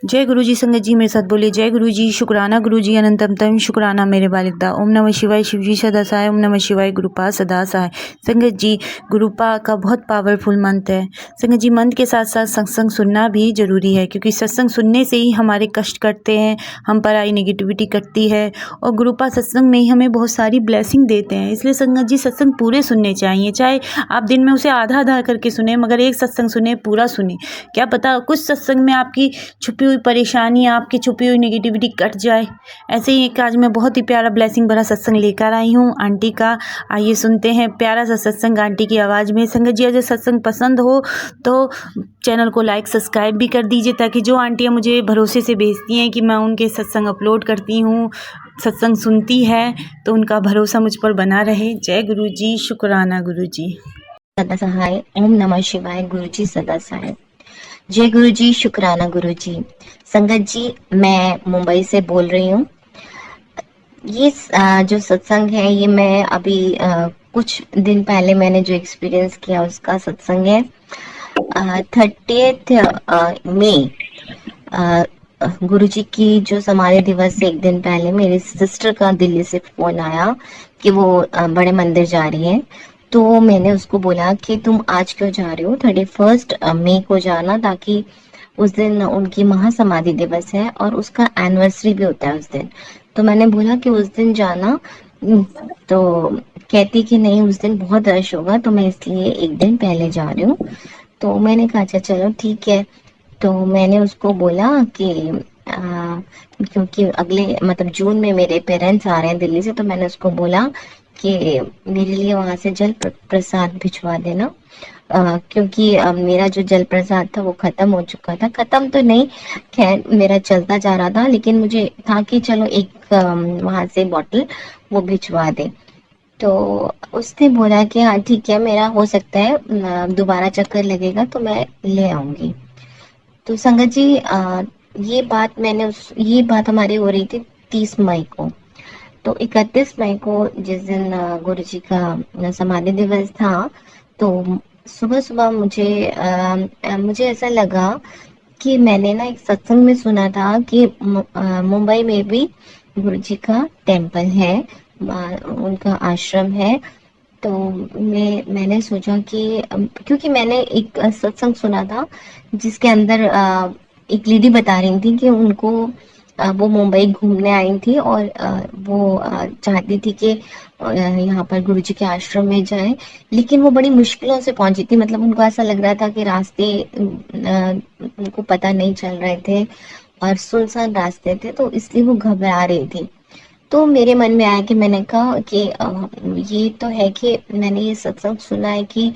जय गुरु जी। संगत जी मेरे साथ बोलिए जय गुरु जी। शुक्राना गुरु जी अनंतम तम शुक्राना मेरे बालिकदा। ओम नमः शिवाय शिव जी सदा सहाय। ओम नमः शिवाय गुरुपा सदा सहाय। संगत जी गुरुपा का बहुत पावरफुल मंत्र है। संगत जी मंत्र के साथ साथ सत्संग सुनना भी जरूरी है, क्योंकि सत्संग सुनने से ही हमारे कष्ट कटते हैं, हम पर आई नेगेटिविटी कटती है, और गुरुपा सत्संग में ही हमें बहुत सारी ब्लेसिंग देते हैं। इसलिए संगत जी सत्संग पूरे सुनने चाहिए, चाहे आप दिन में उसे आधा आधा करके सुने, मगर एक सत्संग सुने, पूरा सुने। क्या पता कुछ सत्संग में आपकी छुपी हुई परेशानी, आपकी छुपी हुई नेगेटिविटी कट जाए। ऐसे ही एक आज मैं बहुत ही प्यारा ब्लेसिंग भरा सत्संग लेकर आई हूँ आंटी का। आइए सुनते हैं प्यारा सा सत्संग आंटी की आवाज़ में। संगत जी अगर सत्संग पसंद हो तो चैनल को लाइक सब्सक्राइब भी कर दीजिए, ताकि जो आंटियाँ मुझे भरोसे से भेजती हैं कि मैं उनके सत्संग अपलोड करती हूँ, सत्संग सुनती है, तो उनका भरोसा मुझ पर बना रहे। जय गुरु जी। शुक्राना गुरु जी सदा सहाय। ओम नमः शिवाय। गुरु जी सदा सहाय। जय गुरु जी। शुक्राना गुरु जी। संगत जी मैं मुंबई से बोल रही हूँ। ये जो सत्संग है ये मैं अभी कुछ दिन पहले मैंने जो एक्सपीरियंस किया उसका सत्संग है। 30th मई गुरु जी की जो समाधि दिवस से एक दिन पहले मेरी सिस्टर का दिल्ली से फोन आया कि वो बड़े मंदिर जा रही है। तो मैंने उसको बोला कि तुम आज क्यों जा रही हो, 31 मई को जाना, ताकि उस दिन उनकी महासमाधि दिवस है और उसका एनिवर्सरी भी होता है उस दिन। तो मैंने बोला कि उस दिन जाना। तो कहती कि नहीं उस दिन बहुत रश होगा, तो मैं इसलिए एक दिन पहले जा रही हूँ। तो मैंने कहा अच्छा चलो ठीक है। तो मैंने उसको बोला कि क्योंकि अगले मतलब जून में मेरे पेरेंट्स आ रहे हैं दिल्ली से, तो मैंने उसको बोला कि मेरे लिए वहां से जल प्रसाद भिजवा देना। क्योंकि मेरा जो जल प्रसाद था वो खत्म हो चुका था। खत्म तो नहीं, खैर मेरा चलता जा रहा था, लेकिन मुझे था कि चलो एक वहां से बॉटल वो भिजवा दे। तो उसने बोला कि हाँ ठीक है, मेरा हो सकता है दोबारा चक्कर लगेगा तो मैं ले आऊंगी। तो संगत जी ये बात हमारी हो रही थी 30 मई को। तो 31 मई को जिस दिन गुरु जी का समाधि दिवस था, तो सुबह सुबह मुझे ऐसा लगा कि मैंने ना एक सत्संग में सुना था कि मुंबई में भी गुरु जी का टेम्पल है, उनका आश्रम है। तो मैंने सोचा कि क्योंकि मैंने एक सत्संग सुना था जिसके अंदर एक लेडी बता रही थी कि उनको वो मुंबई घूमने आई थी और वो चाहती थी कि यहाँ पर गुरुजी के आश्रम में जाए, लेकिन वो बड़ी मुश्किलों से पहुंची थी। मतलब उनको ऐसा लग रहा था कि रास्ते उनको पता नहीं चल रहे थे और सुनसान रास्ते थे, तो इसलिए वो घबरा रही थी। तो मेरे मन में आया कि मैंने कहा कि ये तो है कि मैंने ये सत्संग सुना है कि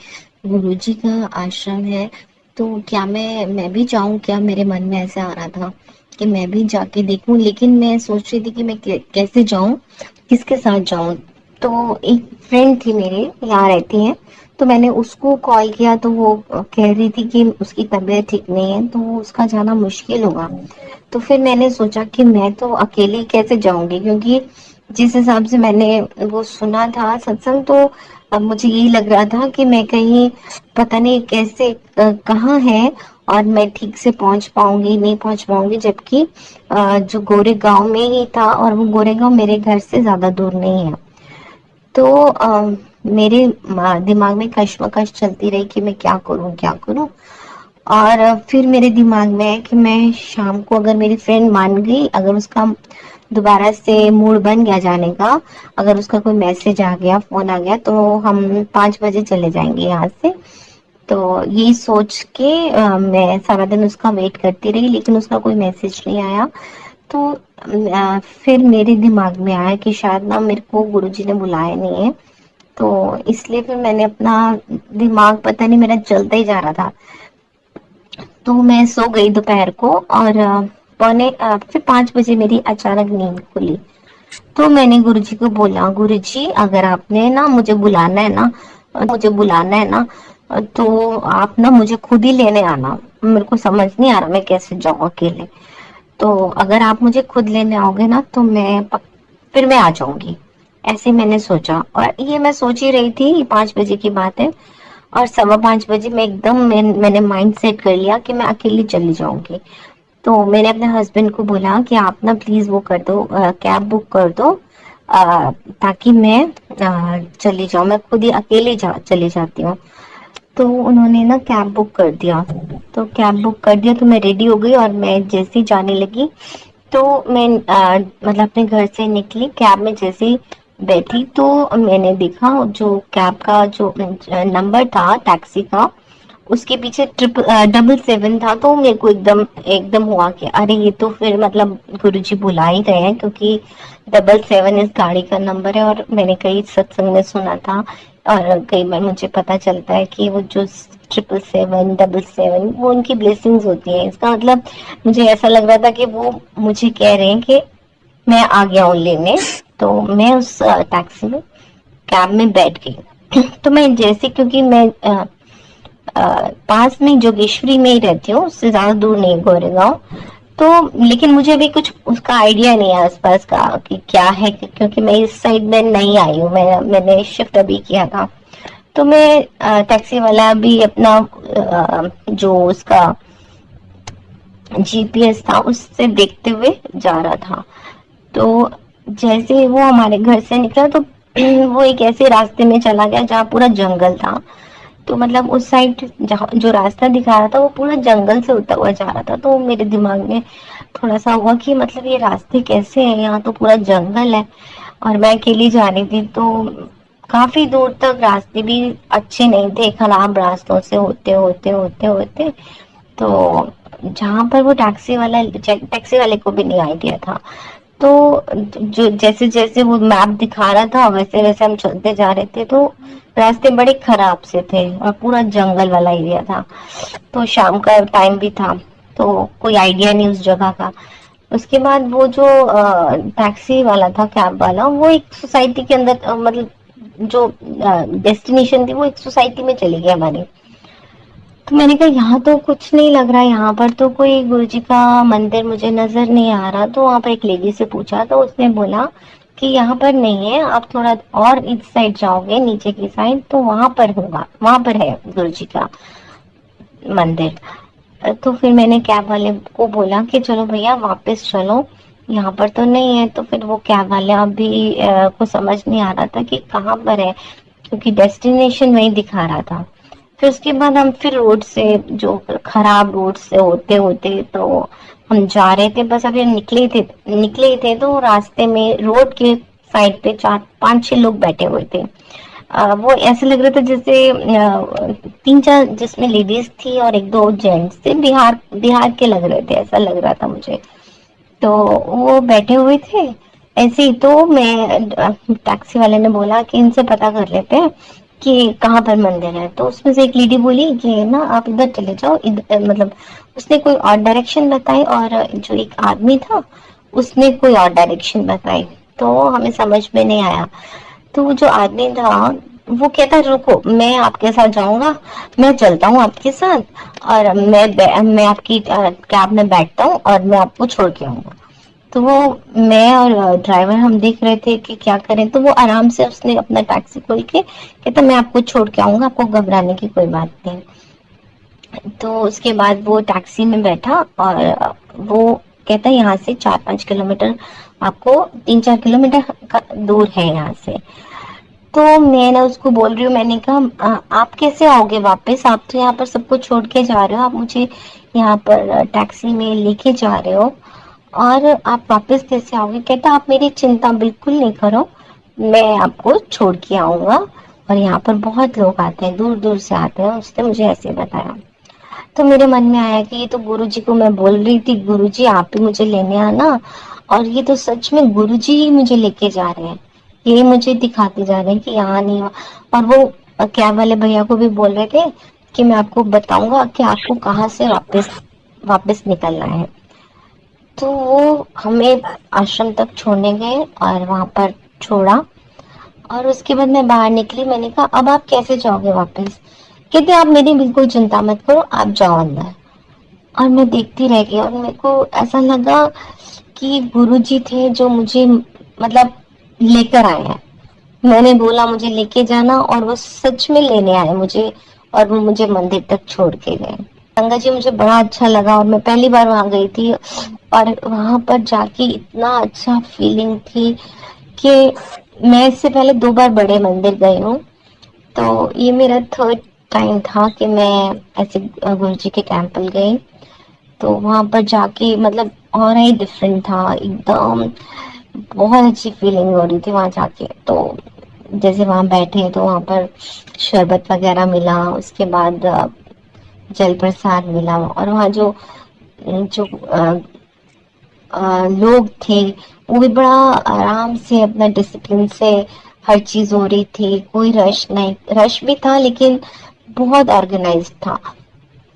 गुरुजी का आश्रम है, तो क्या मैं भी जाऊं क्या। मेरे मन में ऐसा आ रहा था कि मैं भी जाके देखूं, लेकिन मैं सोच रही थी कि मैं कैसे जाऊं, किसके साथ जाऊं। तो एक फ्रेंड थी मेरे, यहाँ रहती है, तो मैंने उसको कॉल किया, तो वो कह रही थी कि उसकी तबीयत ठीक नहीं है, तो उसका जाना मुश्किल होगा। तो फिर मैंने सोचा कि मैं तो अकेली कैसे जाऊंगी, क्योंकि जिस हिसाब से मैंने वो सुना था सत्संग, तो अब मुझे यही लग रहा था कि मैं कहीं पता नहीं कैसे कहाँ है और मैं ठीक से पहुंच पाऊंगी नहीं पहुंच पाऊंगी, जबकि जो गोरेगांव में ही था और वो गोरेगांव मेरे घर से ज्यादा दूर नहीं है। तो मेरे दिमाग में कश्मकश चलती रही कि मैं क्या करूं क्या करूं। और फिर मेरे दिमाग में है कि मैं शाम को अगर मेरी फ्रेंड मान गई, अगर उसका दोबारा से मूड बन गया जाने का, अगर उसका कोई मैसेज आ गया, फोन आ गया, तो हम 5 बजे चले जाएंगे यहाँ से। तो यही सोच के मैं सारा दिन उसका वेट करती रही, लेकिन उसका कोई मैसेज नहीं आया। तो फिर मेरे दिमाग में आया कि शायद ना मेरे को गुरुजी ने बुलाया नहीं है, तो इसलिए फिर मैंने अपना दिमाग पता नहीं मेरा चलता ही जा रहा था। तो मैं सो गई दोपहर को और फिर 5 बजे मेरी अचानक नींद खुली। तो मैंने गुरुजी को बोला, गुरुजी अगर आपने ना मुझे बुलाना है ना, तो आप ना मुझे खुद ही लेने आना। मेरे को समझ नहीं आ रहा मैं कैसे जाऊं अकेले। तो अगर आप मुझे खुद लेने आओगे ना तो फिर मैं आ जाऊंगी। ऐसे मैंने सोचा, और ये मैं सोच ही रही थी, 5 बजे की बात है। और 5:15 बजे मैं एकदम मैंने माइंड सेट कर लिया कि मैं अकेली चली जाऊंगी। तो मैंने अपने हस्बैंड को बोला कि आप ना प्लीज वो कर दो, कैब बुक कर दो, ताकि मैं चली जाऊँ, मैं खुद ही अकेले चली जाती हूँ। तो उन्होंने ना कैब बुक कर दिया। तो कैब बुक कर दिया तो मैं रेडी हो गई, और मैं जैसे ही जाने लगी तो मैं मतलब अपने घर से निकली, कैब में जैसे ही बैठी तो मैंने देखा जो कैब का जो नंबर था टैक्सी का, उसके पीछे 777 था। तो मेरे को एकदम एकदम हुआ कि अरे ये तो फिर मतलब गुरुजी बुला ही रहे हैं, क्योंकि 77 इस गाड़ी का नंबर है, और मैंने कई सत्संग में सुना था, और कई बार मुझे पता चलता है कि वो जो 777 वो उनकी ब्लेसिंग्स होती है। इसका मतलब मुझे ऐसा लग रहा था कि वो मुझे कह रहे हैं कि मैं आ गया हूँ लेने। तो मैं उस टैक्सी में, कैब में बैठ गई। तो मैं जैसे, क्योंकि मैं पास में जोगेश्वरी में ही रहती हूँ, उससे ज्यादा दूर नहीं गोरेगांव। तो लेकिन मुझे अभी कुछ उसका आइडिया नहीं है आसपास का कि क्या है, क्योंकि मैं इस साइड में नहीं आई हूँ, मैंने शिफ्ट अभी किया था। तो मैं टैक्सी वाला भी अपना जो उसका जीपीएस था उससे देखते हुए जा रहा था। तो जैसे वो हमारे घर से निकला तो वो एक ऐसे रास्ते में चला गया जहाँ पूरा जंगल था। तो मतलब उस साइड जहाँ जो रास्ता दिखा रहा था वो पूरा जंगल से होता हुआ जा रहा था। तो मेरे दिमाग में थोड़ा सा हुआ कि मतलब ये रास्ते कैसे हैं, यहाँ तो पूरा जंगल है और मैं अकेली जा रही थी। तो काफी दूर तक रास्ते भी अच्छे नहीं थे, खराब रास्तों से होते होते होते होते तो जहाँ पर वो टैक्सी वाले को भी नहीं आइडिया था। तो जो जैसे जैसे वो मैप दिखा रहा था वैसे वैसे हम चलते जा रहे थे। तो रास्ते बड़े खराब से थे और पूरा जंगल वाला एरिया था। तो शाम का टाइम भी था, तो कोई आइडिया नहीं उस जगह का। उसके बाद वो जो टैक्सी वाला था, कैब वाला, वो एक सोसाइटी के अंदर मतलब जो डेस्टिनेशन थी वो एक सोसाइटी में चली गई हमारी। तो मैंने कहा यहाँ तो कुछ नहीं लग रहा, यहाँ पर तो कोई गुरुजी का मंदिर मुझे नजर नहीं आ रहा। तो वहां पर एक लेडी से पूछा तो उसने बोला कि यहाँ पर नहीं है, आप थोड़ा और इस साइड जाओगे नीचे की साइड तो वहां पर होगा, वहां पर है गुरुजी का मंदिर। तो फिर मैंने कैब वाले को बोला कि चलो भैया वापस चलो, यहाँ पर तो नहीं है। तो फिर वो कैब वाला भी को समझ नहीं आ रहा था कि कहाँ पर है, क्योंकि डेस्टिनेशन वही दिखा रहा था। फिर उसके बाद हम फिर रोड से, जो खराब रोड से होते होते तो हम जा रहे थे, बस अभी निकले ही थे तो रास्ते में रोड के साइड पे 4 5 6 लोग बैठे हुए थे। वो ऐसे लग रहा था जैसे 3 4 जिसमें लेडीज थी और 1 2 जेंट्स थे, बिहार बिहार के लग रहे थे, ऐसा लग रहा था मुझे। तो वो बैठे हुए थे ऐसे ही। तो मैं टैक्सी वाले ने बोला कि इनसे पता कर लेते हैं कि कहाँ पर मंदिर है। तो उसमें से एक लेडी बोली कि ना आप इधर चले जाओ, इधर मतलब उसने कोई और डायरेक्शन बताई, और जो एक आदमी था उसने कोई और डायरेक्शन बताई। तो हमें समझ में नहीं आया। तो वो जो आदमी था वो कहता रुको मैं आपके साथ जाऊंगा, मैं चलता हूँ आपके साथ, और मैं आपकी कैब में बैठता हूँ और मैं आपको छोड़ के आऊंगा। तो वो, मैं और ड्राइवर हम देख रहे थे कि क्या करें। तो वो आराम से उसने अपना टैक्सी खोल के कहता मैं आपको छोड़ के आऊंगा, आपको घबराने की कोई बात नहीं। तो उसके बाद वो टैक्सी में बैठा और वो कहता यहाँ से 4 5 किलोमीटर, आपको 3 4 किलोमीटर का दूर है यहाँ से। तो मैं ना उसको बोल रही हूँ, मैंने कहा आप कैसे आओगे वापस, आप तो यहाँ पर सबको छोड़ के जा रहे हो, आप मुझे यहाँ पर टैक्सी में लेके जा रहे हो और आप वापस कैसे आओगे। कहता आप मेरी चिंता बिल्कुल नहीं करो, मैं आपको छोड़ के आऊंगा, और यहाँ पर बहुत लोग आते हैं, दूर दूर से आते हैं। उसने मुझे ऐसे बताया। तो मेरे मन में आया कि ये तो गुरुजी को मैं बोल रही थी, गुरुजी आप ही मुझे लेने आना, और ये तो सच में गुरुजी ही मुझे लेके जा रहे हैं, ये मुझे दिखाते जा रहे हैं कि यहाँ नहीं हुआ। और वो कैब वाले भैया को भी बोल रहे थे कि मैं आपको बताऊंगा कि आपको कहाँ से वापस वापस निकलना है। तो वो हमें आश्रम तक छोड़ने गए और वहां पर छोड़ा, और उसके बाद मैं बाहर निकली। मैंने कहा अब आप कैसे जाओगे वापस। कहते आप मेरी बिल्कुल चिंता मत करो, आप जाओ अंदर। और मैं देखती रह गई, और मेरे को ऐसा लगा कि गुरुजी थे जो मुझे मतलब लेकर आए हैं। मैंने बोला मुझे लेके जाना, और वो सच में लेने आए मुझे, और वो मुझे मंदिर तक छोड़ के गए। गंगा जी मुझे बड़ा अच्छा लगा और मैं पहली बार वहां गई थी और वहां पर जाके इतना अच्छा फीलिंग थी कि मैं इससे पहले 2 बार बड़े मंदिर गई हूँ, तो ये मेरा थर्ड टाइम था कि मैं ऐसे गुरु जी के टेम्पल गई। तो वहां पर जाके मतलब और ही डिफरेंट था एकदम, बहुत अच्छी फीलिंग हो रही थी वहां जाके। तो जैसे वहां बैठे तो वहां पर शरबत वगैरह मिला, उसके बाद जल प्रसाद मिला और वहाँ जो जो लोग थे वो भी बड़ा आराम से अपना डिसिप्लिन से हर चीज हो रही थी, कोई रश नहीं, रश भी था लेकिन बहुत ऑर्गेनाइज्ड था।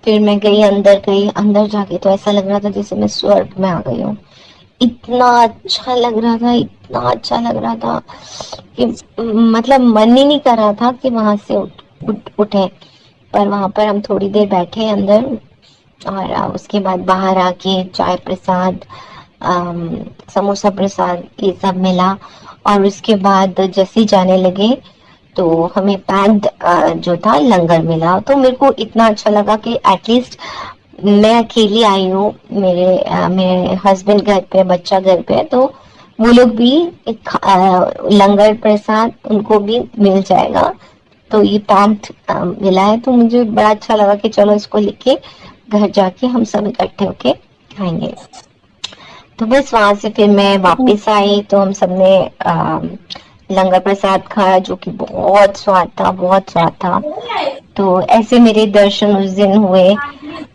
फिर मैं गई अंदर जाके तो ऐसा लग रहा था जैसे मैं स्वर्ग में आ गई हूँ। इतना अच्छा लग रहा था, इतना अच्छा लग रहा था कि मतलब मन ही नहीं कर रहा था कि वहां से उठे। पर वहां पर हम थोड़ी देर बैठे अंदर और उसके बाद बाहर आके चाय प्रसाद, समोसा प्रसाद ये सब मिला। और उसके बाद जैसे ही जाने लगे तो हमें पैक्ड जो था लंगर मिला। तो मेरे को इतना अच्छा लगा कि एटलीस्ट मैं अकेली आई हूँ, मेरे हस्बैंड घर पे, बच्चा घर पे, तो वो लोग भी एक लंगर प्रसाद उनको भी मिल जाएगा। तो ये पैक्ड मिला है, तो मुझे बड़ा अच्छा लगा कि चलो इसको लेके घर जाके हम सब इकट्ठे होके खाएंगे। तो बस वहां से फिर मैं वापस आई तो हम सबने लंगर प्रसाद खाया जो कि बहुत स्वाद था, बहुत स्वाद था। तो ऐसे मेरे दर्शन उस दिन हुए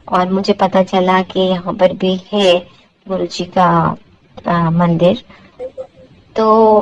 और मुझे पता चला कि यहाँ पर भी है गुरु जी का मंदिर। तो